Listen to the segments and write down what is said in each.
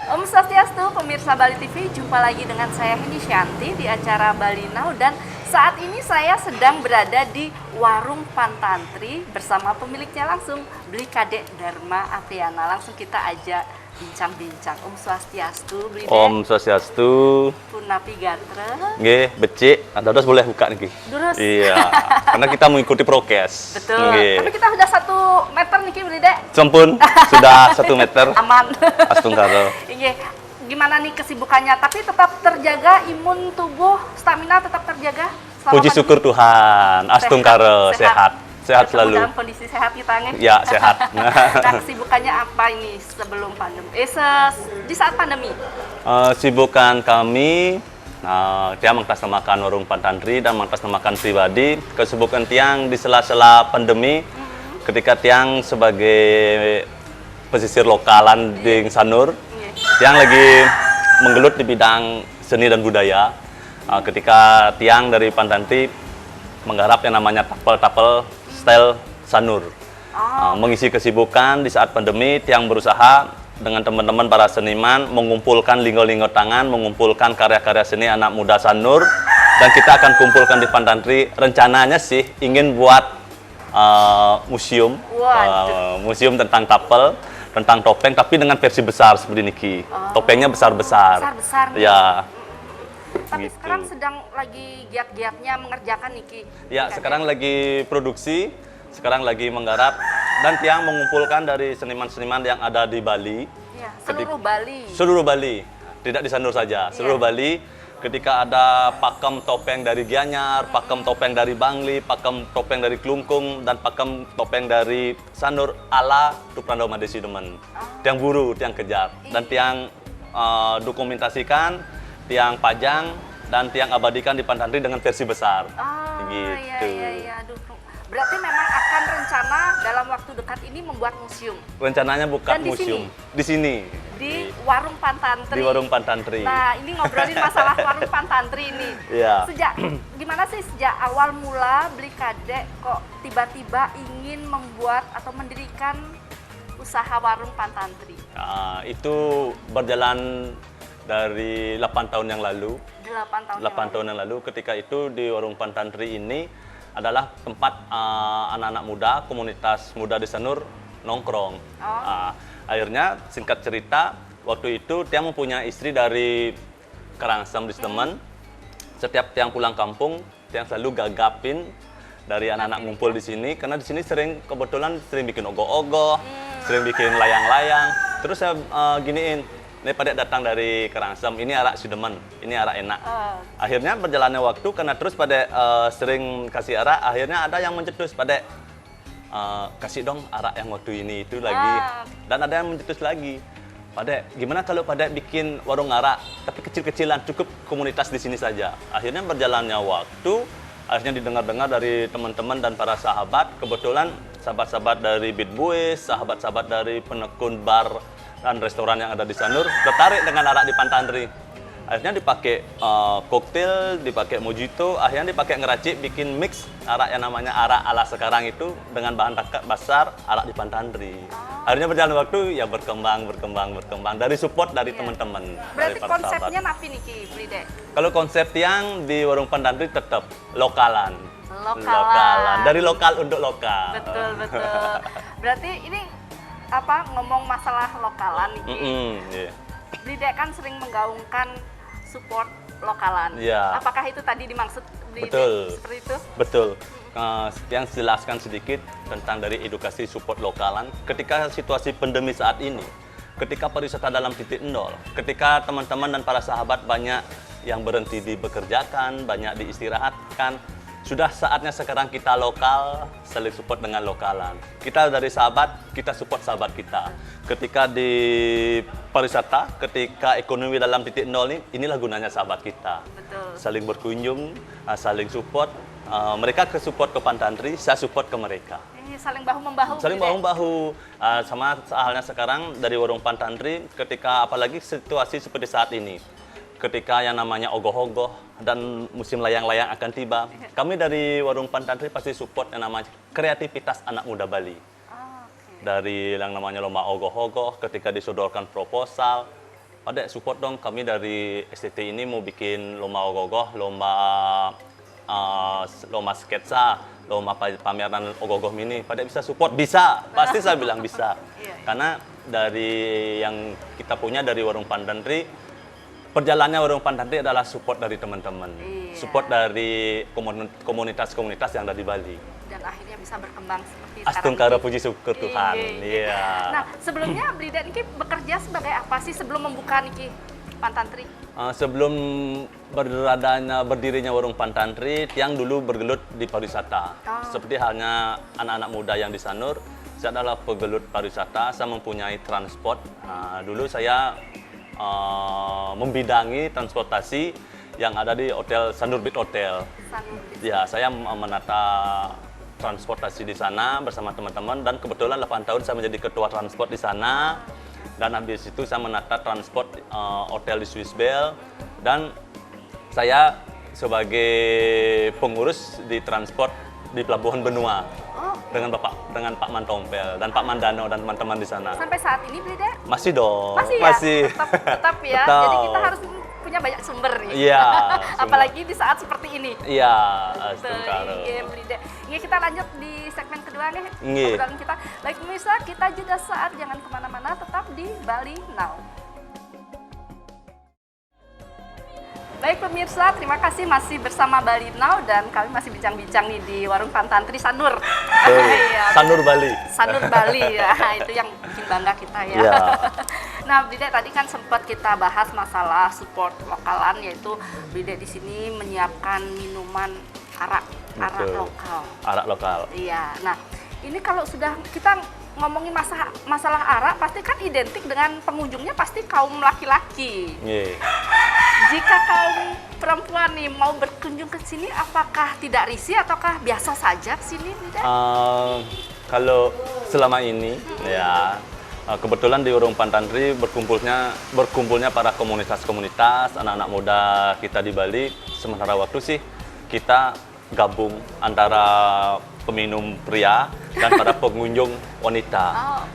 Om Swastiastu, pemirsa Bali TV, jumpa lagi dengan saya Heni Shanti di acara Bali Now, dan saat ini saya sedang berada di Warung Pantantri bersama pemiliknya langsung, Beli Kadek Dharma Apriana. Langsung kita ajak bincang-bincang. Om Swastiastu, Beli Om Swastiastu. Punapi Gatra. Nggih, becik. Terus boleh buka nih. Terus. Iya, karena kita mengikuti prokes. Betul. Nggih. Tapi kita sudah 1 meter nih, Beli Dek. Sampun, sudah 1 meter. Aman. Astungkara. Iya. Gimana nih kesibukannya? Tapi tetap terjaga imun tubuh, stamina tetap terjaga. selama Puji pandemi? syukur Tuhan. Astungkara, sehat. Sehat Ketemu selalu. dalam kondisi sehat kita nih. Ya, sehat. Nah, kesibukannya apa ini sebelum pandemi? Di saat pandemi. Sibukan kami, dia mengatasnamakan Warung Pantantri dan mengatasnamakan pribadi. Kesibukan tiang di sela-sela pandemi, ketika tiang sebagai pesisir lokalan di Sanur, tiang lagi menggelut di bidang seni dan budaya. Ketika tiang dari Pantantri menggarap yang namanya tapel-tapel style Sanur. Mengisi kesibukan di saat pandemi, tiang berusaha dengan teman-teman para seniman mengumpulkan linggo-linggo tangan, mengumpulkan karya-karya seni anak muda Sanur, dan kita akan kumpulkan di Pantantri. Rencananya sih ingin buat museum, museum tentang tapel, tentang topeng, tapi dengan versi besar seperti niki. Topengnya besar-besar. Besar-besar nih. Ya. Tapi Gitu. sekarang sedang lagi giat-giatnya mengerjakan Niki. Ya, sekarang lagi produksi, sekarang lagi menggarap, dan tiang mengumpulkan dari seniman-seniman yang ada di Bali. Ya, seluruh Bali. Seluruh Bali, tidak di Sanur saja, seluruh Bali. Ketika ada pakem topeng dari Gianyar, pakem topeng dari Bangli, pakem topeng dari Klungkung, dan pakem topeng dari Sanur ala Tuprando Madesi Demen. Tiang buru, tiang kejar, dan tiang dokumentasikan, tiang pajang, dan tiang abadikan di Pantantri dengan versi besar. Gitu. Iya. Aduh. Berarti memang akan rencana dalam waktu dekat ini membuat museum. Rencananya buka Dan di museum di sini. Di Warung Pantantri. Di Warung Pantantri. Nah, ini ngobrolin masalah Warung Pantantri ini. Iya. Gimana sih sejak awal mula Beli Kadek kok tiba-tiba ingin membuat atau mendirikan usaha Warung Pantantri? Itu berjalan dari 8 tahun yang lalu. 8 tahun yang lalu, ketika itu di Warung Pantantri ini adalah tempat anak-anak muda, komunitas muda di Sanur nongkrong. Akhirnya singkat cerita, waktu itu tiang mempunyai istri dari Karangsem di Sedemen. Setiap tiang pulang kampung, tiang selalu gagapin dari anak-anak ngumpul di sini, karena di sini kebetulan sering bikin ogoh-ogoh, sering bikin layang-layang. Terus saya giniin, ini pada datang dari Karangsem, ini arak Sudemen, ini arak enak. Akhirnya berjalannya waktu, karena terus pada sering kasih arak, akhirnya ada yang mencetus pada kasih dong arak yang waktu ini itu lagi. Dan ada yang mencetus lagi. Pada gimana kalau pada bikin warung arak, tapi kecil-kecilan, cukup komunitas di sini saja. Akhirnya berjalannya waktu, akhirnya didengar-dengar dari teman-teman dan para sahabat. Kebetulan sahabat-sahabat dari Beat Boys, sahabat-sahabat dari penekun bar dan restoran yang ada di Sanur tertarik dengan arak di Pantantri. Akhirnya dipakai koktail, dipakai mojito, akhirnya dipakai ngeracik bikin mix arak yang namanya arak ala sekarang itu dengan bahan dasar arak di Pantantri. Akhirnya berjalan waktu ya berkembang dari support dari teman-teman. Berarti dari para konsepnya sahabat. napi Niki, Beli Dek? Kalau konsep tiang di Warung Pantantri tetap lokalan. Lokalan. Dari lokal untuk lokal. Betul. Berarti ini ngomong masalah lokalan nih. Iya. Beli Dek kan sering menggaungkan support lokalan. Iya. Apakah itu tadi dimaksud Beli Betul. Dek seperti itu? Betul. Yang jelaskan sedikit tentang dari edukasi support lokalan. Ketika situasi pandemi saat ini, ketika pariwisata dalam titik nol, ketika teman-teman dan para sahabat banyak yang berhenti dibekerjakan, banyak diistirahatkan, sudah saatnya sekarang kita lokal, saling support dengan lokalan. Kita dari sahabat, kita support sahabat kita. Ketika di pariwisata, ketika ekonomi dalam titik nol ini, inilah gunanya sahabat kita. Betul. Saling berkunjung, saling support. Mereka ke support ke Pantantri, saya support ke mereka. Ini saling bahu-membahu. Saling Beli Dek. bahu-bahu. Sama halnya sekarang dari Warung Pantantri, ketika apalagi situasi seperti saat ini. Ketika yang namanya ogoh-ogoh dan musim layang-layang akan tiba, kami dari Warung Pantantri pasti support yang namanya kreativitas anak muda Bali. Okay. Dari yang namanya lomba ogoh-ogoh, ketika disodorkan proposal, Pada support dong, kami dari STT ini mau bikin lomba ogoh-ogoh, lomba sketsa, lomba pameran ogoh-ogoh mini. Pada bisa support? Bisa, pasti saya bilang bisa. Karena dari yang kita punya dari Warung Pantantri, perjalanannya Warung Pantantri adalah support dari teman-teman, support dari komunitas-komunitas yang ada di Bali. Dan akhirnya bisa berkembang seperti Astungkara sekarang. puji syukur Tuhan. Iya. Nah, sebelumnya Brida Niki bekerja sebagai apa sih sebelum membuka Niki Pantantri? Sebelum berdirinya Warung Pantantri, Tiang dulu bergelut di pariwisata. Seperti halnya anak-anak muda yang di Sanur, saya adalah pegelut pariwisata, saya mempunyai transport. Dulu saya membidangi transportasi yang ada di Hotel Sanur Beach Hotel. Ya, saya menata transportasi di sana bersama teman-teman, dan kebetulan 8 tahun saya menjadi ketua transport di sana. Dan habis itu saya menata transport hotel di Swiss Bell, dan saya sebagai pengurus di transport di Pelabuhan Benua dengan Pak Mantompel dan Pak Mandano dan teman-teman di sana. Sampai saat ini Brida? Masih dong. Masih ya? Masih. Tetap ya. Tetap. Jadi kita harus punya banyak sumber nih. Iya. Apalagi di saat seperti ini. Iya, Astungkara. Iya, Brida. Ini kita lanjut di segmen kedua nih. Nggih. Obrolan kita. Baik pemirsa, kita jeda saat, jangan kemana-mana, tetap di Bali Now. Baik pemirsa, terima kasih masih bersama Bali Now, dan kami masih bincang-bincang nih di Warung Pantantri Sanur. Iya. Sanur Bali. Sanur Bali ya, itu yang bikin bangga kita ya. Iya. Nah, Brida tadi kan sempat kita bahas masalah support lokalan, yaitu Brida di sini menyiapkan minuman arak lokal. Arak lokal. Iya. Nah, ini kalau sudah kita ngomongin masalah arak, pasti kan identik dengan pengunjungnya pasti kaum laki-laki. Nggih. Jika kaum perempuan nih mau berkunjung ke sini, apakah tidak risih ataukah biasa saja ke sini, Brida? Kalau selama ini ya, kebetulan di Warung Pantantri berkumpulnya para komunitas-komunitas anak-anak muda kita di Bali. Sementara waktu sih kita gabung antara peminum pria dan para pengunjung wanita.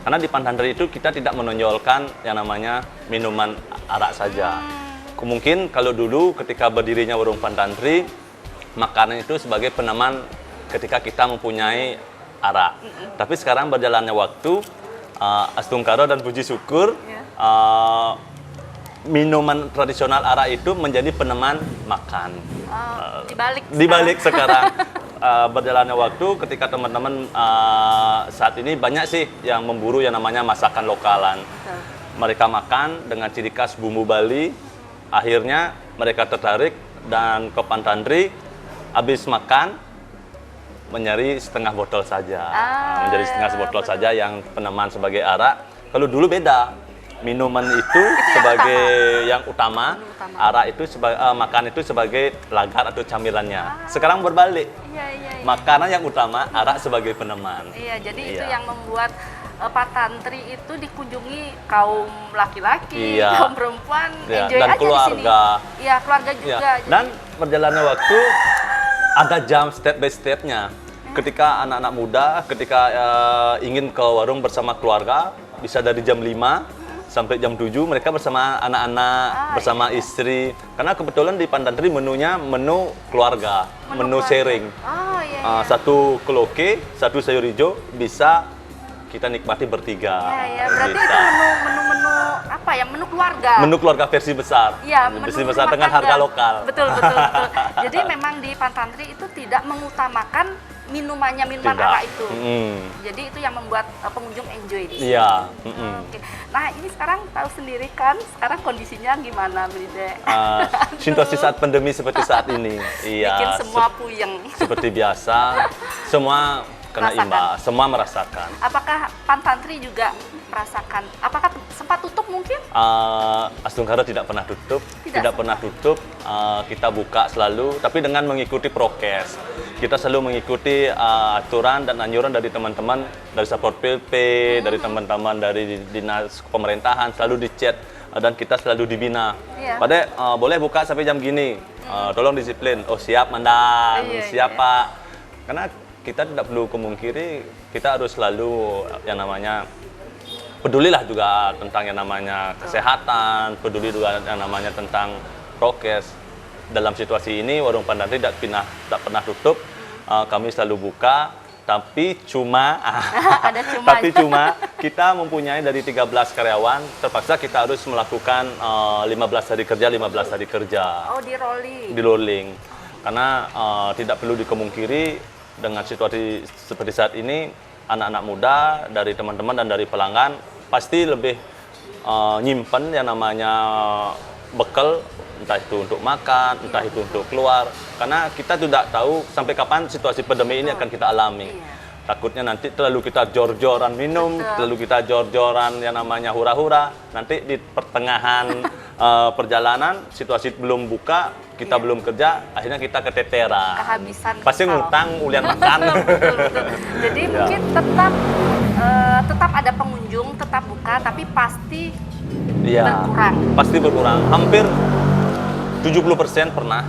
Karena di Pantantri itu kita tidak menonjolkan yang namanya minuman arak saja. Mungkin kalau dulu ketika berdirinya Warung Pantantri, makanan itu sebagai peneman ketika kita mempunyai arak. Tapi sekarang berjalannya waktu, Astungkara dan puji syukur, minuman tradisional arak itu menjadi peneman makan. Dibalik sekarang. Berjalannya waktu, ketika teman-teman saat ini banyak sih yang memburu yang namanya masakan lokalan. Mereka makan dengan ciri khas bumbu Bali. Akhirnya mereka tertarik dan ke Pantantri, habis makan mencari setengah botol saja. Menjadi setengah botol saja yang peneman sebagai arak. Kalau dulu beda, minuman itu sebagai yang utama, arak itu makan itu sebagai lagar atau camilannya. Sekarang berbalik. Makanan yang utama, arak sebagai peneman. Iya, jadi itu yang membuat Pantantri itu dikunjungi kaum laki-laki, kaum perempuan, enjoy dan aja keluarga. di sini. Iya, keluarga juga. Dan berjalannya waktu ada jam step by stepnya. Ketika anak-anak muda, ketika ingin ke warung bersama keluarga, bisa dari jam 5 sampai jam 7 mereka bersama anak-anak, bersama istri. Karena kebetulan di Pantantri menunya menu keluarga, menu sharing. Satu keloke, satu sayur hijau bisa kita nikmati bertiga. Berarti itu menu apa ya? Menu keluarga. Menu keluarga versi besar. Iya, versi besar dengan harga lokal. Betul. Jadi memang di Pantantri itu tidak mengutamakan minuman arak itu. Jadi itu yang membuat pengunjung enjoy di sini. Iya. Nah, ini sekarang tahu sendiri kan, sekarang kondisinya gimana, Brida? Situasi saat pandemi seperti saat ini. Iya. Bikin semua puyeng. Seperti biasa, semua kena imbas, semua merasakan. Apakah Pantantri juga merasakan? Apakah sempat tutup mungkin? Astungkara tidak pernah tutup, pernah tutup. Kita buka selalu, tapi dengan mengikuti prokes. Kita selalu mengikuti aturan dan anjuran dari teman-teman dari Satpol PP, dari teman-teman dari dinas pemerintahan, selalu dicet dan kita selalu dibina. Pada boleh buka sampai jam gini, tolong disiplin. Oh siap, Mandang, siap Pak. Karena kita tidak perlu kemungkiri, kita harus selalu yang namanya pedulilah juga tentang yang namanya kesehatan, peduli juga yang namanya tentang prokes. Dalam situasi ini warung Pantantri tidak pernah tutup. Kami selalu buka, tapi cuma Ada cuma. tapi cuma kita mempunyai dari 13 karyawan, terpaksa kita harus melakukan 15 hari kerja, 15 hari kerja. Oh, di rolling. Di rolling. Karena tidak perlu dikemungkiri dengan situasi seperti saat ini, anak-anak muda dari teman-teman dan dari pelanggan pasti lebih nyimpen yang namanya bekal, entah itu untuk makan, entah itu untuk keluar. Karena kita tidak tahu sampai kapan situasi pandemi ini akan kita alami. Takutnya nanti terlalu kita jor-joran minum, terlalu kita jor-joran yang namanya hura-hura. Nanti di pertengahan perjalanan, situasi belum buka, kita belum kerja, akhirnya kita keteteran. Kehabisan. Pasti ngutang, ulian makan. Betul. Jadi mungkin tetap ada pengunjung, tetap buka, tapi pasti berkurang. Pasti berkurang. Hampir 70% pernah.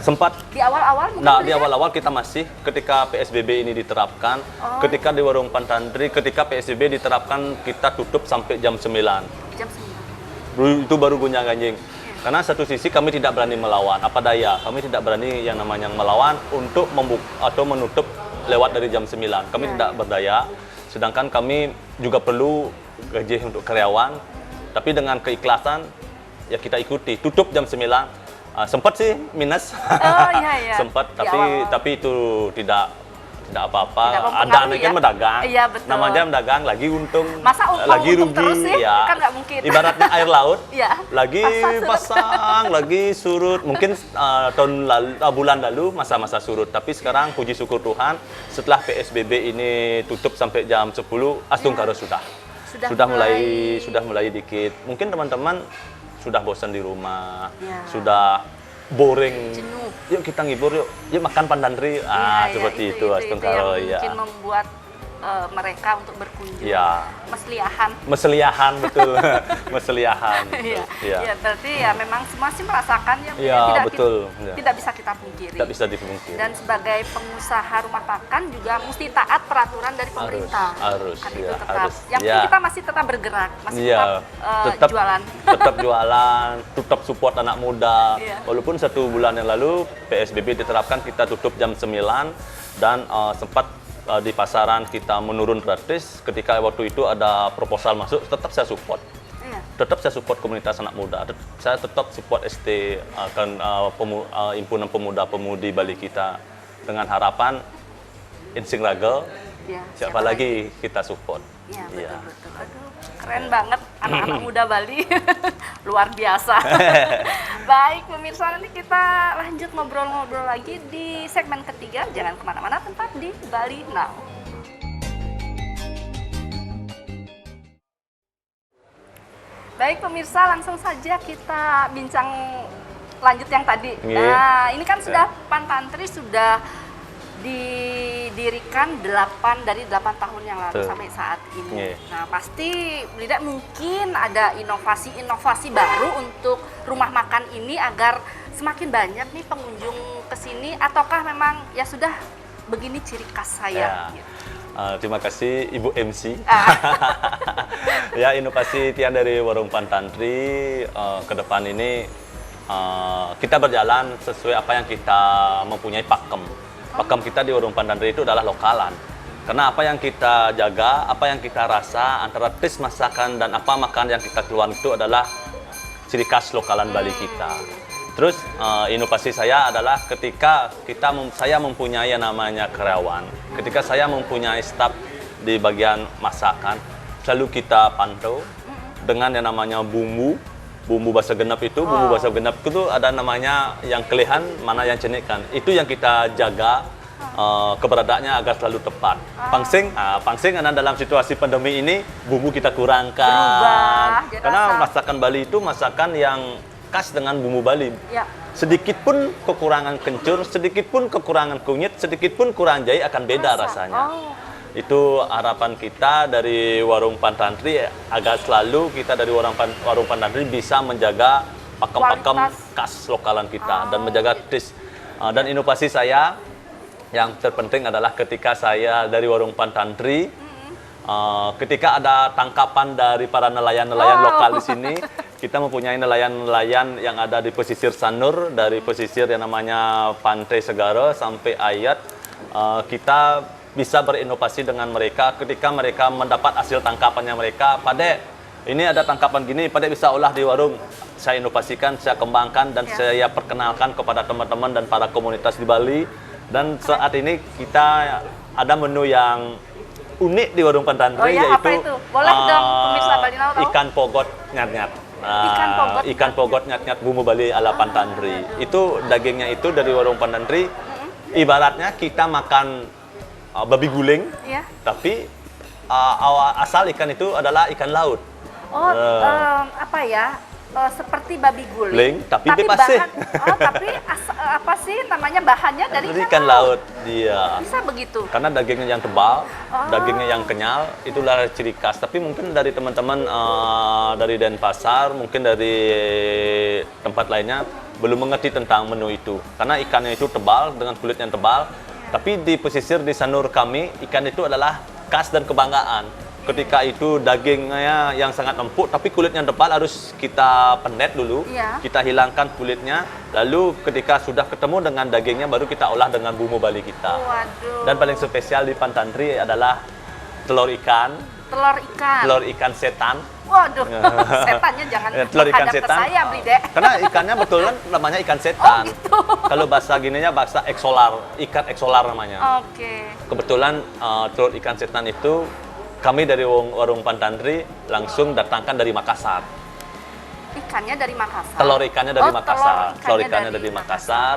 Sempat. Di awal-awal mungkin? Nah, di awal-awal kita masih ketika PSBB ini diterapkan, ketika di warung Pantantri, ketika PSBB diterapkan kita tutup sampai jam 9. Jam 9. Itu baru gonjang-ganjing. Karena satu sisi kami tidak berani melawan, apa daya, kami tidak berani yang namanya melawan untuk membuka atau menutup lewat dari jam 9. Kami tidak berdaya, sedangkan kami juga perlu gaji untuk karyawan, tapi dengan keikhlasan ya kita ikuti, tutup jam 9. Sempat sih minus, sempat, tapi itu tidak apa-apa. Ada anak kan berdagang, namanya berdagang, lagi untung, masa untung, lagi rugi, terus sih? Ya. Kan nggak mungkin. Ibaratnya air laut, lagi pasang, lagi surut. Mungkin bulan lalu masa-masa surut, tapi sekarang puji syukur Tuhan, setelah PSBB ini tutup sampai jam 10, Astung Karo sudah mulai dikit. Mungkin teman-teman sudah bosan di rumah, sudah boring, jenuh. Yuk kita ngibur, yuk makan Pantantri, seperti itu Astung Karo. Mungkin membuat mereka untuk berkunjung, meseliahan betul, meseliahan. Iya, berarti ya memang semua sih merasakan tidak bisa kita pungkiri. Tidak bisa dipungkiri. Dan sebagai pengusaha rumah makan juga mesti taat peraturan dari pemerintah. Harus. Itu tetap. Yang penting kita masih tetap bergerak, masih tetap jualan. Tetap jualan, tetap support anak muda. Walaupun 1 bulan yang lalu PSBB diterapkan kita tutup jam 9 dan sempat di pasaran kita menurun gratis. Ketika waktu itu ada proposal masuk, tetap saya support. Tetap saya support komunitas anak muda. Saya tetap support ST Himpunan Pemuda-Pemudi Bali kita dengan harapan Insing Ragel. Siapa lagi kita support. Iya, betul. Aduh, keren banget anak-anak muda Bali. Luar biasa. Baik, pemirsa, nanti kita lanjut ngobrol-ngobrol lagi di segmen ketiga. Jangan kemana-mana, tetap di Bali Now. Baik, pemirsa, langsung saja kita bincang lanjut yang tadi. Nah, ini kan sudah Pantantri sudah didirikan 8 tahun yang lalu sampai saat ini. Nah, pasti tidak mungkin ada inovasi baru untuk rumah makan ini agar semakin banyak nih pengunjung ke sini, ataukah memang ya sudah begini ciri khas saya? Terima kasih Ibu MC. Ya, inovasi Tian dari Warung Pantantri ke depan ini kita berjalan sesuai apa yang kita mempunyai pakem. Pakem kita di Warung Pantantri itu adalah lokalan. Karena apa yang kita jaga, apa yang kita rasa, antara taste masakan dan apa makan yang kita keluarkan itu adalah ciri khas lokalan Bali kita. Terus inovasi saya adalah ketika saya mempunyai yang namanya karyawan, ketika saya mempunyai staf di bagian masakan, selalu kita pantau dengan yang namanya bumbu bahasa genap itu. Bumbu bahasa genap itu ada namanya yang kelehan, mana yang cenikkan. Itu yang kita jaga keberadaannya agar selalu tepat. Pangsing karena dalam situasi pandemi ini bumbu kita kurangkan. Karena masakan Bali itu masakan yang khas dengan bumbu Bali. Sedikit pun kekurangan kencur, sedikit pun kekurangan kunyit, sedikit pun kurang jahe akan beda rasanya. Itu harapan kita dari Warung Pantantri, agar selalu kita dari Warung Pantantri bisa menjaga pakem-pakem khas lokalan kita dan menjaga taste. Dan inovasi saya yang terpenting adalah ketika saya dari Warung Pantantri ketika ada tangkapan dari para nelayan-nelayan lokal di sini, kita mempunyai nelayan-nelayan yang ada di pesisir Sanur, dari pesisir yang namanya Pantai Segara sampai Ayat. Kita bisa berinovasi dengan mereka ketika mereka mendapat hasil tangkapannya mereka. Pade, ini ada tangkapan gini, Pade bisa olah di warung. Saya inovasikan, saya kembangkan, dan saya perkenalkan kepada teman-teman dan para komunitas di Bali. Dan saat ini kita ada menu yang unik di warung Pantantri, apa yaitu itu? Boleh dong pemirsa Bali Now tahu? ikan pogot nyat-nyat. Ikan pogot nyat-nyat bumbu Bali ala Pantantri. Itu dagingnya itu dari warung Pantantri. Ibaratnya kita makan babi guling, tapi asal ikan itu adalah ikan laut. Apa ya? Seperti babi guling, tapi bebas tapi apa sih namanya, bahannya dari ikan laut. Iya. Bisa begitu. Karena dagingnya yang tebal, dagingnya yang kenyal, itulah ciri khas. Tapi mungkin dari teman-teman dari Denpasar, mungkin dari tempat lainnya belum mengerti tentang menu itu. Karena ikannya itu tebal dengan kulit yang tebal. Tapi di pesisir di Sanur kami, ikan itu adalah khas dan kebanggaan. Ketika itu dagingnya yang sangat empuk, tapi kulitnya tebal, harus kita pendet dulu, kita hilangkan kulitnya, lalu ketika sudah ketemu dengan dagingnya, baru kita olah dengan bumbu Bali kita. Waduh. Dan paling spesial di Pantantri adalah telur ikan. Telur ikan setan. Waduh, setannya jangan telur ikan menghadap setan. ke saya, Blide. Karena ikannya betulan namanya ikan setan. Gitu. Kalau bahasa gininya bahasa eksolar, ikan eksolar namanya. Kebetulan telur ikan setan itu kami dari warung Pantantri langsung datangkan dari Makassar. Ikannya dari Makassar? Telur ikannya dari Makassar. Telur ikannya dari Makassar.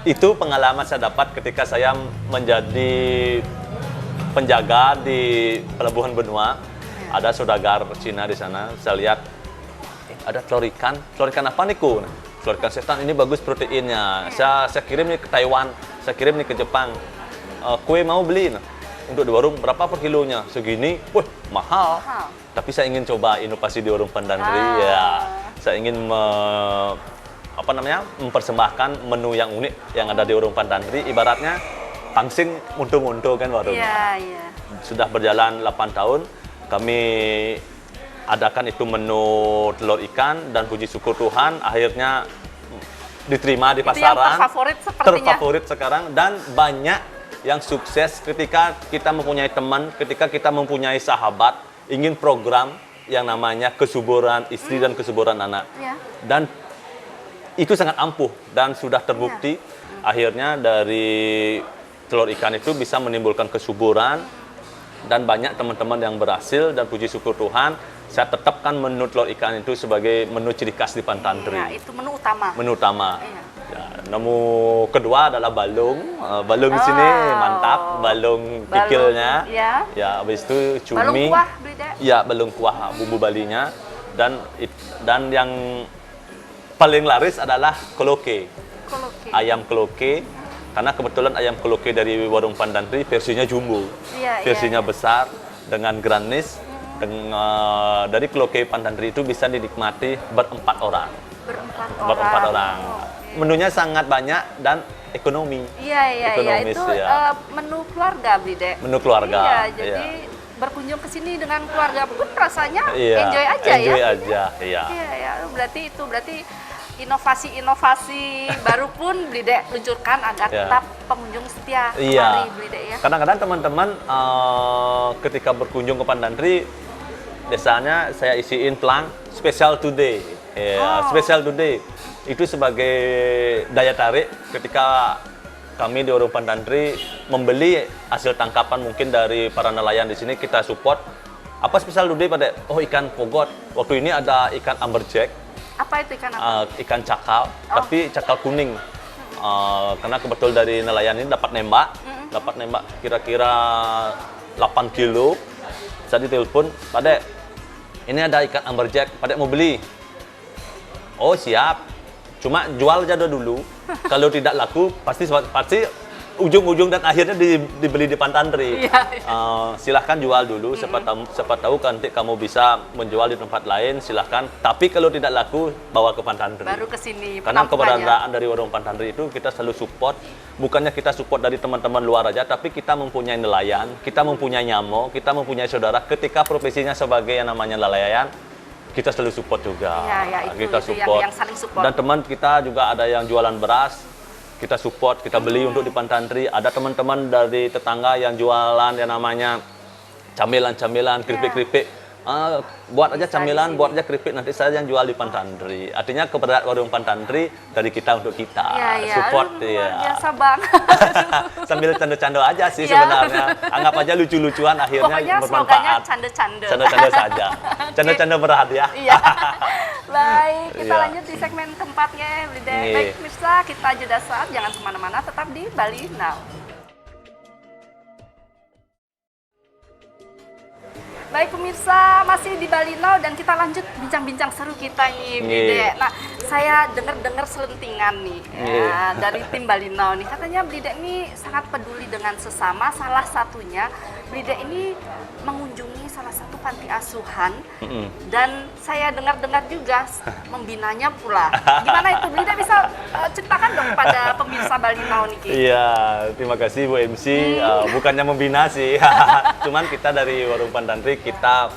Itu pengalaman saya dapat ketika saya menjadi penjaga di Pelabuhan Benua. Ada saudagar Cina di sana. Saya lihat ada telur ikan. Telur ikan apa nih, Ku? Telur ikan setan, ini bagus proteinnya. Saya kirim nih ke Taiwan. Saya kirim nih ke Jepang. Kue mau beli? Untuk di warung berapa per kilonya? Segini, wah mahal. Tapi saya ingin coba inovasi di warung Pantantri. Ya, saya ingin mempersembahkan menu yang unik yang ada di warung Pantantri. Ibaratnya pangsit untung-untung kan warungnya. Sudah berjalan 8 tahun, kami adakan itu menu telur ikan, dan puji syukur Tuhan akhirnya diterima di pasaran. Terfavorit sekarang, dan banyak yang sukses ketika kita mempunyai teman, ketika kita mempunyai sahabat, ingin program yang namanya kesuburan istri dan kesuburan anak. Dan itu sangat ampuh dan sudah terbukti. Akhirnya dari telur ikan itu bisa menimbulkan kesuburan, dan banyak teman-teman yang berhasil, dan puji syukur Tuhan, saya tetapkan menu telur ikan itu sebagai menu ciri khas di Pantantri. Itu menu utama. Menu utama. Ya, menu kedua adalah balung. Balung di sini mantap, balung kikilnya. Ya, habis itu cumi. Balung kuah, Blide. Ya, balung kuah bumbu Balinya, dan yang paling laris adalah keloke. Ayam keloke. Karena kebetulan ayam keloke dari warung Pantantri versinya jumbo. Versinya besar dengan granis. Dari keloke Pantantri itu bisa dinikmati berempat orang. Berempat orang. Menunya sangat banyak dan ekonomi. Ekonomis, itu menu keluarga, Blide. Menu keluarga. Jadi berkunjung ke sini dengan keluarga pun rasanya enjoy aja. Berarti inovasi baru pun Blide luncurkan agar tetap pengunjung setia kembali, Blide ya. Kadang-kadang teman-teman ketika berkunjung ke Pantantri, biasanya saya isiin pelang special today. Special today. Itu sebagai daya tarik ketika kami di warung Pantantri membeli hasil tangkapan mungkin dari para nelayan di sini, kita support. Apa spesial today pada? Oh, ikan pogot. Waktu ini ada ikan amberjack. Apa itu ikan apa? Ikan cakal, tapi cakal kuning. Karena kebetul dari nelayan ini dapat nembak kira-kira 8 kilo. Saya ditelepon, Pade, ini ada ikan amberjack, Pade mau beli? Oh siap, cuma jual aja dulu. Kalau tidak laku pasti ujung-ujung dan akhirnya dibeli di Pantantri. Iya. Silahkan jual dulu, siapa tahu nanti kamu bisa menjual di tempat lain, silahkan. Tapi kalau tidak laku, bawa ke Pantantri. Baru ke sini Karena penampungannya. keberadaan dari warung Pantantri itu kita selalu support. Bukannya kita support dari teman-teman luar aja, tapi kita mempunyai nelayan, kita mempunyai nyamo, kita mempunyai saudara. Ketika profesinya sebagai yang namanya nelayan, kita selalu support juga. Iya, itu, Kita itu support. yang saling support. Dan teman kita juga ada yang jualan beras, kita support, kita beli untuk di Pantantri. Ada teman-teman dari tetangga yang jualan yang namanya camilan-camilan, keripik-keripik. Buat aja Bisa camilan, di sini. buat aja keripik, nanti saya yang jual di Pantantri. Artinya keberadaan warung Pantantri dari kita untuk kita. Iya. Support Luar ya. biasa banget. Sambil canda-canda aja sih Iya. sebenarnya. Anggap aja lucu-lucuan, akhirnya Pokoknya slogannya bermanfaat. canda-canda. Canda-canda saja. Canda-canda berhadiah. Iya. Baik, kita Iya. lanjut di segmen keempat ya, Blide. Iya. Baik, pemirsa, kita jeda saat, jangan kemana-mana, tetap di Bali Now. Baik pemirsa, masih di Bali Now dan kita lanjut bincang-bincang seru kita nih, Blide. Iya. Nah, saya dengar-dengar selentingan nih Iya. dari tim Bali Now nih. Katanya Blide ini sangat peduli dengan sesama. Salah satunya, Blide ini mengunjungi salah satu panti asuhan dan saya dengar-dengar juga membinanya pula. Gimana itu, Blide bisa ceritakan dong pada pemirsa Bali Now nih, Ki? Iya, terima kasih Bu MC. Bukannya membina sih, cuman kita dari Warung Pantantri kita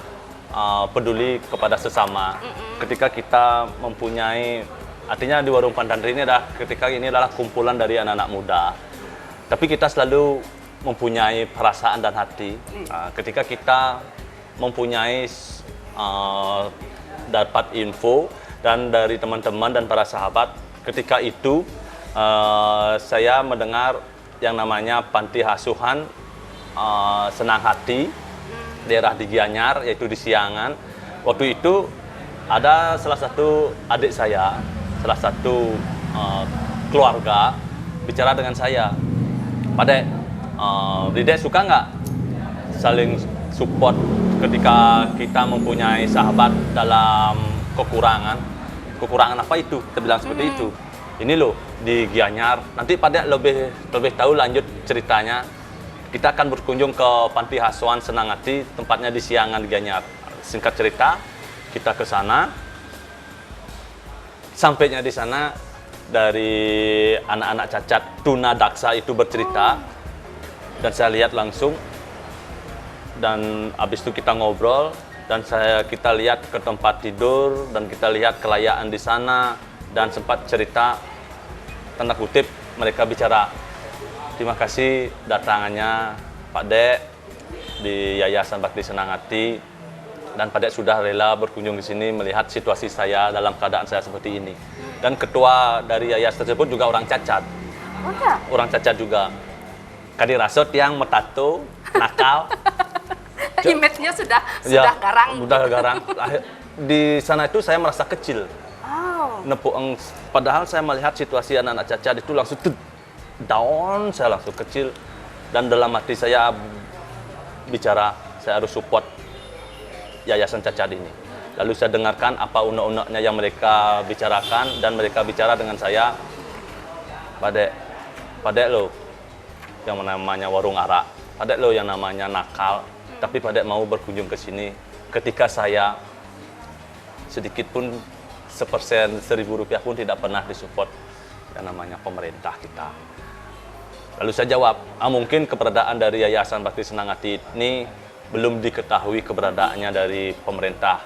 peduli kepada sesama. Ketika kita mempunyai, artinya di Warung Pantantri ini adalah ketika ini adalah kumpulan dari anak-anak muda. Tapi kita selalu mempunyai perasaan dan hati. Ketika kita mempunyai dapat info dan dari teman-teman dan para sahabat, ketika itu saya mendengar yang namanya panti asuhan Senang Hati daerah di Gianyar, yaitu di Siangan. Waktu itu ada salah satu adik saya, salah satu keluarga bicara dengan saya, Pak Dede suka nggak saling support ketika kita mempunyai sahabat dalam kekurangan apa itu? Kita bilang seperti itu. Ini loh di Gianyar. Nanti pada lebih tahu lanjut ceritanya. Kita akan berkunjung ke Panti Asuhan Senang Hati, tempatnya di Siangan di Gianyar. Singkat cerita, kita ke sana. Sampainya di sana dari anak-anak cacat tuna daksa itu bercerita. Dan saya lihat langsung, dan habis itu kita ngobrol, dan kita lihat ke tempat tidur, dan kita lihat kelayaan di sana, dan sempat cerita, tanda kutip, mereka bicara, terima kasih datangannya Pak Dek di Yayasan Bakti Senang Hati, dan Pak Dek sudah rela berkunjung ke sini melihat situasi saya dalam keadaan saya seperti ini. Dan ketua dari yayasan tersebut juga orang cacat, Oh ya? orang cacat juga. Kadirasot yang metato, nakal. Image-nya sudah Ya, garang. Sudah garang. Di sana itu saya merasa kecil. Oh. Padahal saya melihat situasi anak-anak cacat itu langsung down, saya langsung kecil. Dan dalam hati saya bicara, saya harus support yayasan cacat ini. Lalu saya dengarkan apa unek-uneknya yang mereka bicarakan, dan mereka bicara dengan saya, Pak Dek lo, yang namanya warung arak, Pak Dek lo yang namanya nakal, tapi Pak Dek mau berkunjung ke sini. Ketika saya sedikit pun sepersen, Rp1.000 pun tidak pernah disupport yang namanya pemerintah kita. Lalu saya jawab, mungkin keberadaan dari Yayasan Bakti Senang Hati ini belum diketahui keberadaannya dari pemerintah,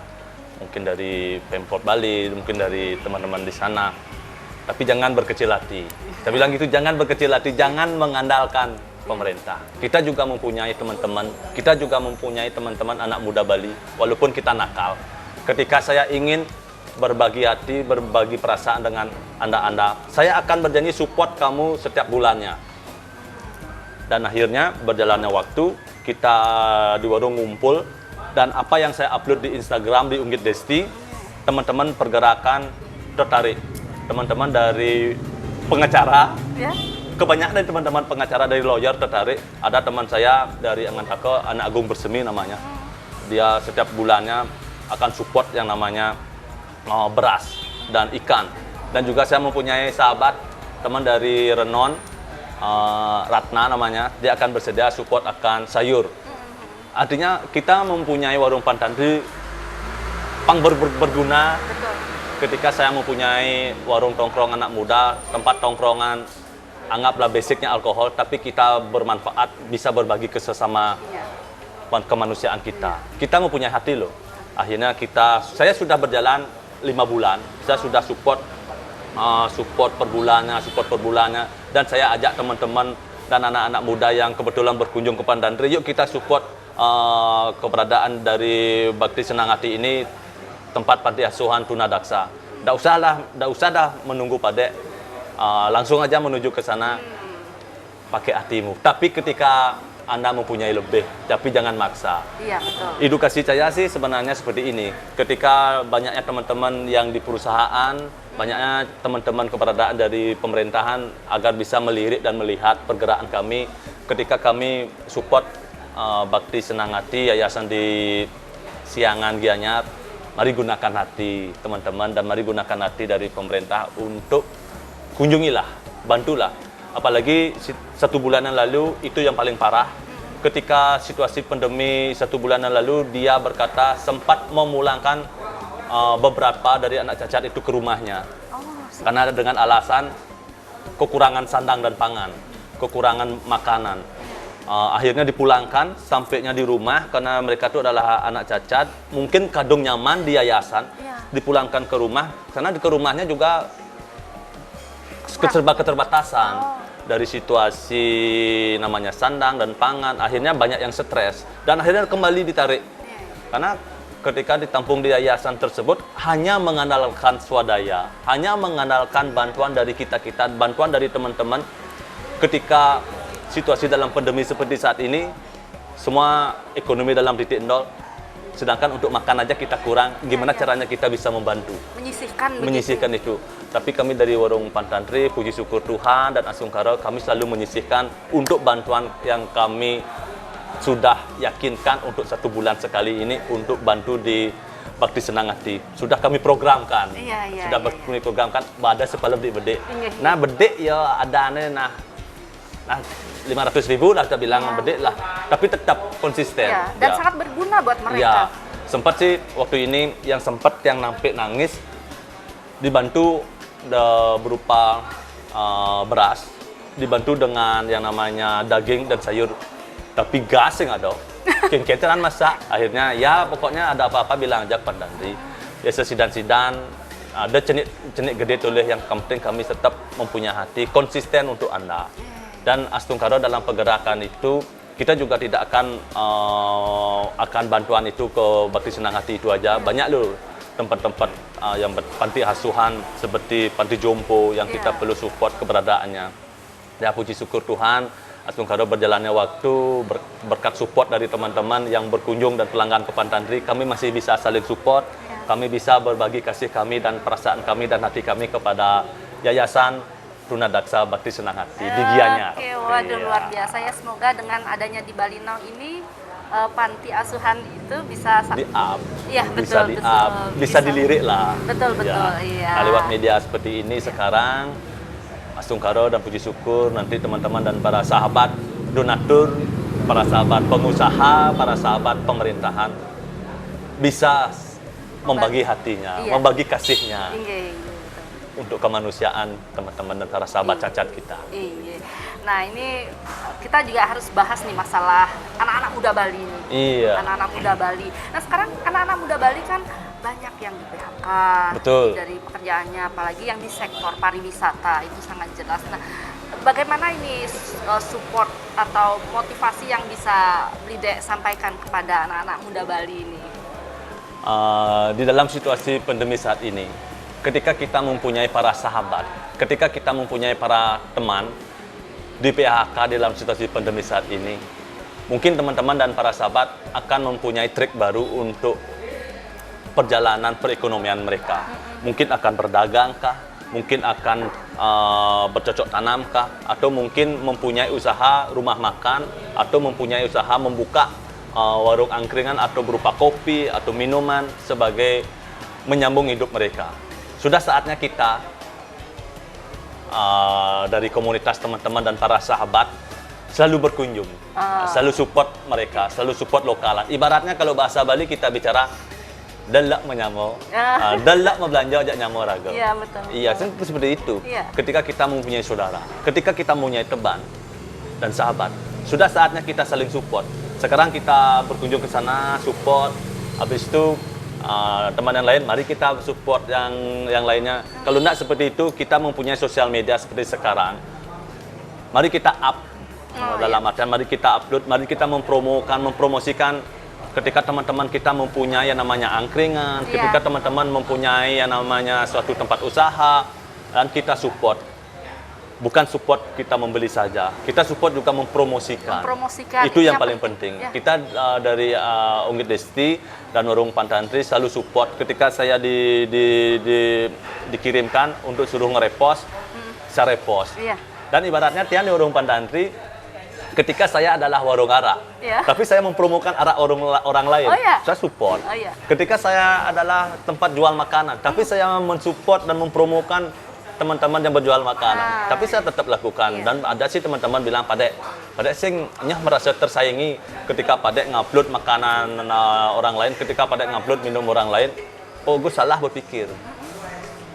mungkin dari Pemkot Bali, mungkin dari teman-teman di sana. Tapi jangan berkecil hati. Saya bilang gitu, jangan berkecil hati, jangan mengandalkan pemerintah. Kita juga mempunyai teman-teman, kita juga mempunyai teman-teman anak muda Bali, walaupun kita nakal. Ketika saya ingin berbagi hati, berbagi perasaan dengan Anda, saya akan berjanji support kamu setiap bulannya. Dan akhirnya berjalannya waktu, kita di warung ngumpul, dan apa yang saya upload di Instagram, di Unggit Desti, teman-teman pergerakan tertarik. Teman-teman dari pengacara, Ya. kebanyakan dari teman-teman pengacara dari lawyer tertarik. Ada teman saya dari Angantake, Anak Agung Bersemi namanya. Dia setiap bulannya akan support yang namanya beras dan ikan. Dan juga saya mempunyai sahabat, teman dari Renon, Ratna namanya, dia akan bersedia support akan sayur. Artinya kita mempunyai warung pantantri berguna. Betul. Ketika saya mempunyai warung tongkrong anak muda, tempat tongkrongan, anggaplah basicnya alkohol, tapi kita bermanfaat, bisa berbagi ke sesama Iya. kemanusiaan kita. Kita mempunyai hati loh. Akhirnya saya sudah berjalan 5 bulan, saya sudah support per bulannya, dan saya ajak teman-teman dan anak-anak muda yang kebetulan berkunjung ke Pantantri, yuk kita support keberadaan dari Bakti Senang Hati ini, tempat panti asuhan tunadaksa. Nggak usah dah menunggu padek, langsung aja menuju ke sana pakai hatimu. Tapi ketika Anda mempunyai lebih, tapi jangan maksa. Iya, betul. Edukasi saya sih sebenarnya seperti ini. Ketika banyaknya teman-teman yang di perusahaan, banyaknya teman-teman keberadaan dari pemerintahan agar bisa melirik dan melihat pergerakan kami. Ketika kami support Bakti Senang Hati, yayasan di Siangan Gianyar, mari gunakan hati teman-teman dan mari gunakan hati dari pemerintah untuk kunjungilah, bantulah. Apalagi 1 bulan yang lalu itu yang paling parah. Ketika situasi pandemi 1 bulan yang lalu, dia berkata sempat memulangkan beberapa dari anak cacat itu ke rumahnya. Karena dengan alasan kekurangan sandang dan pangan, kekurangan makanan. Akhirnya dipulangkan, sampainya di rumah karena mereka itu adalah anak cacat, mungkin kadung nyaman di yayasan, dipulangkan ke rumah karena di ke rumahnya juga keterbatasan dari situasi namanya sandang dan pangan. Akhirnya banyak yang stres dan akhirnya kembali ditarik karena ketika ditampung di yayasan tersebut hanya mengandalkan swadaya, hanya mengandalkan bantuan dari kita-kita, bantuan dari teman-teman. Ketika situasi dalam pandemi seperti saat ini, semua ekonomi dalam titik nol, sedangkan untuk makan aja kita kurang, gimana caranya kita bisa membantu? Menyisihkan itu. Tapi kami dari Warung Pantantri, puji syukur Tuhan dan Asungkara, kami selalu menyisihkan untuk bantuan yang kami sudah yakinkan untuk 1 bulan sekali ini untuk bantu di Bakti Senang Hati. Sudah kami programkan. Kami programkan pada sepalem di bedek. Nah, bedek ya ada nah 500.000 lah kita bilang bedek lah, tapi tetap konsisten. Dan sangat berguna buat mereka. Ya, sempat sih waktu ini yang nampik nangis dibantu berupa beras, dibantu dengan yang namanya daging dan sayur, tapi gas yang ada. Kengketeran masak. Akhirnya ya pokoknya ada apa-apa bilang aja Pantantri. Ya sesidan-sidan ada cenik gede tulis, yang penting kami tetap mempunyai hati konsisten untuk Anda. Dan Astungkara dalam pergerakan itu, kita juga tidak akan bantuan itu ke Bakti Senang Hati itu aja. Banyak loh tempat-tempat yang panti asuhan seperti Panti Jompo yang kita perlu support keberadaannya. Ya puji syukur Tuhan, Astungkara berjalannya waktu, berkat support dari teman-teman yang berkunjung dan pelanggan ke Pantantri, kami masih bisa saling support. Kami bisa berbagi kasih kami dan perasaan kami dan hati kami kepada Yayasan Tunadaksa Bakti Senang Hati di Gianyar. Oke, waduh luar biasa ya. Semoga dengan adanya di Balinau ini panti asuhan itu bisa di-up. Iya, bisa betul, di-up, bisa dilirik lah. Betul, iya. Nah, lewat media seperti ini sekarang, Astungkara dan puji syukur nanti teman-teman dan para sahabat donatur, para sahabat pengusaha, para sahabat pemerintahan bisa membagi hatinya, membagi kasihnya. Untuk kemanusiaan teman-teman dan para sahabat cacat kita. Iya. Nah ini kita juga harus bahas nih masalah anak-anak muda Bali nih. Iya. Anak-anak muda Bali. Nah sekarang anak-anak muda Bali kan banyak yang di PHK. Betul. Dari pekerjaannya, apalagi yang di sektor pariwisata itu sangat jelas. Nah bagaimana ini support atau motivasi yang bisa Blide sampaikan kepada anak-anak muda Bali ini? Di dalam situasi pandemi saat ini, ketika kita mempunyai para sahabat, ketika kita mempunyai para teman di PHK dalam situasi pandemi saat ini, mungkin teman-teman dan para sahabat akan mempunyai trik baru untuk perjalanan perekonomian mereka. Mungkin akan berdagang kah, mungkin akan bercocok tanam kah, atau mungkin mempunyai usaha rumah makan, atau mempunyai usaha membuka warung angkringan atau berupa kopi atau minuman sebagai menyambung hidup mereka. Sudah saatnya kita dari komunitas teman-teman dan para sahabat selalu berkunjung, selalu support mereka, selalu support lokalan. Ibaratnya kalau bahasa Bali kita bicara dalak menyamo, dalak membelanja ajak nyamo raga. Iya, betul. Iya, seperti itu. Iya. Ketika kita mempunyai saudara, ketika kita mempunyai teman dan sahabat, sudah saatnya kita saling support. Sekarang kita berkunjung ke sana, support. Habis itu teman yang lain, mari kita support yang lainnya. Kalau tidak seperti itu, kita mempunyai sosial media seperti sekarang. Mari kita up dalam artian, mari kita upload, mari kita mempromosikan. Ketika teman-teman kita mempunyai yang namanya angkringan, ketika teman-teman mempunyai yang namanya suatu tempat usaha, dan kita support. Bukan support kita membeli saja, kita support juga mempromosikan. Itu yang paling penting. Ya. Kita dari Unggit Desti dan Warung Pantantri selalu support. Ketika saya dikirimkan untuk suruh nge-repost, saya repost. Ya. Dan ibaratnya Tian di Warung Pantantri, ketika saya adalah warung arak, tapi saya mempromokan arak orang lain, saya support. Ketika saya adalah tempat jual makanan, tapi saya mensupport dan mempromokan teman-teman yang berjual makanan, tapi saya tetap lakukan. Dan ada sih teman-teman bilang, Padek sing nyah merasa tersaingi ketika Padek ngupload makanan orang lain, ketika Padek ngupload minum orang lain. Oh, gue salah berpikir.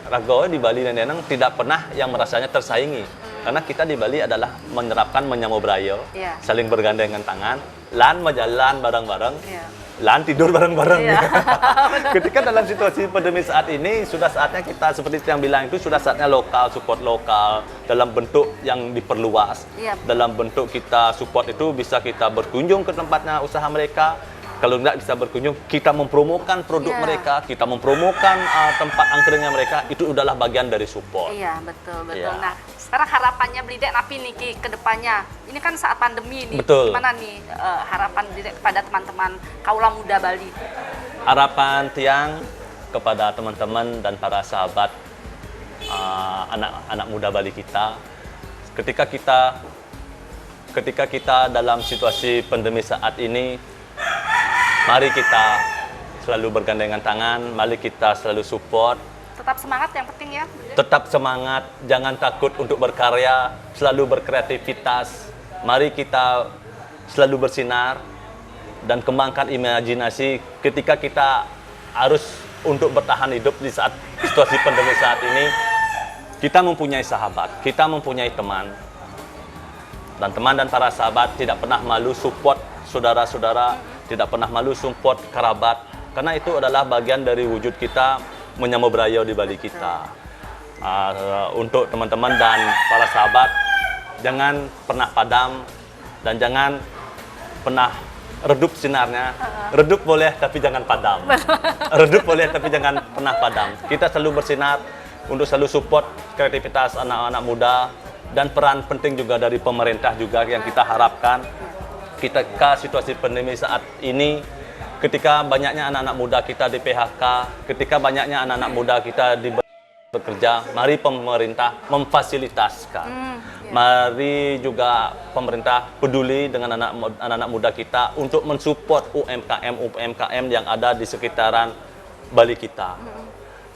Rago di Bali dan Nenang tidak pernah yang merasanya tersaingi. Karena kita di Bali adalah menerapkan menyamo brayo, saling bergandengan tangan, lan majalan bareng-bareng, lan tidur bareng-bareng. Ketika dalam situasi pandemi saat ini, sudah saatnya kita seperti yang bilang itu, sudah saatnya lokal, support lokal dalam bentuk yang diperluas. Dalam bentuk kita support itu bisa kita berkunjung ke tempatnya usaha mereka. Kalau tidak bisa berkunjung, kita mempromokan produk mereka, kita mempromokan tempat angkringnya mereka, itu adalah bagian dari support. Iya, betul. Nah, sekarang harapannya Blidek Napi nih ke depannya. Ini kan saat pandemi nih, gimana nih harapan Blidek kepada teman-teman kaula muda Bali? Harapan Tiang kepada teman-teman dan para sahabat anak muda Bali kita, ketika kita dalam situasi pandemi saat ini, mari kita selalu bergandengan tangan, mari kita selalu support. Tetap semangat yang penting ya. Tetap semangat, jangan takut untuk berkarya, selalu berkreativitas. Mari kita selalu bersinar dan kembangkan imajinasi ketika kita harus untuk bertahan hidup di saat situasi pandemi saat ini. Kita mempunyai sahabat, kita mempunyai teman. Dan teman dan para sahabat tidak pernah malu support saudara-saudara, tidak pernah malu support kerabat, karena itu adalah bagian dari wujud kita menyamo brayo di Bali kita. Untuk teman-teman dan para sahabat, jangan pernah padam dan jangan pernah redup sinarnya. Redup boleh tapi jangan padam. Redup boleh tapi jangan pernah padam. Kita selalu bersinar untuk selalu support kreativitas anak-anak muda, dan peran penting juga dari pemerintah juga yang kita harapkan. Ketika situasi pandemi saat ini, ketika banyaknya anak-anak muda kita di PHK, ketika banyaknya anak-anak muda kita bekerja, mari pemerintah memfasilitaskan. Mari juga pemerintah peduli dengan anak-anak muda kita untuk mensupport UMKM yang ada di sekitaran Bali kita.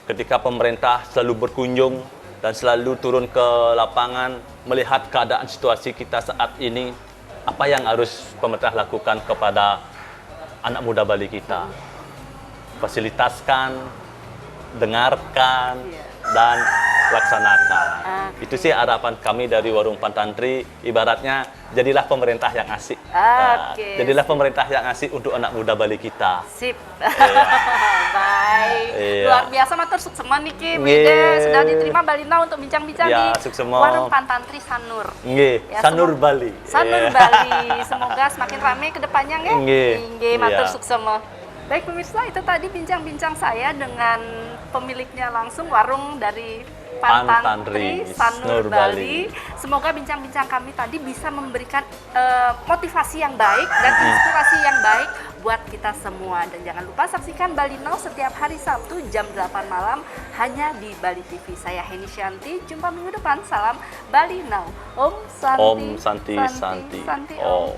Ketika pemerintah selalu berkunjung dan selalu turun ke lapangan melihat keadaan situasi kita saat ini, apa yang harus pemerintah lakukan kepada anak muda Bali kita? Fasilitaskan, dengarkan, dan laksanakan. Itu sih harapan kami dari Warung Pantantri. Ibaratnya, jadilah pemerintah yang asik. Jadilah pemerintah yang asik untuk anak muda Bali kita. Sip. Baik. Luar biasa matur suksema niki. Sudah diterima Balina untuk bincang-bincang di Warung Pantantri Sanur. Sanur Bali. Sanur Bali. Semoga semakin ramai ke depannya nggih. Nggih, matur suksema. Baik pemirsa, itu tadi bincang-bincang saya dengan pemiliknya langsung warung dari Pantantri Sanur Bali. Semoga bincang-bincang kami tadi bisa memberikan motivasi yang baik dan inspirasi yang baik buat kita semua. Dan jangan lupa saksikan Bali Now setiap hari Sabtu jam 8 malam hanya di Bali TV. Saya Heni Shanti, jumpa minggu depan. Salam Bali Now. Om Santi, Om Santi, Santi. Om.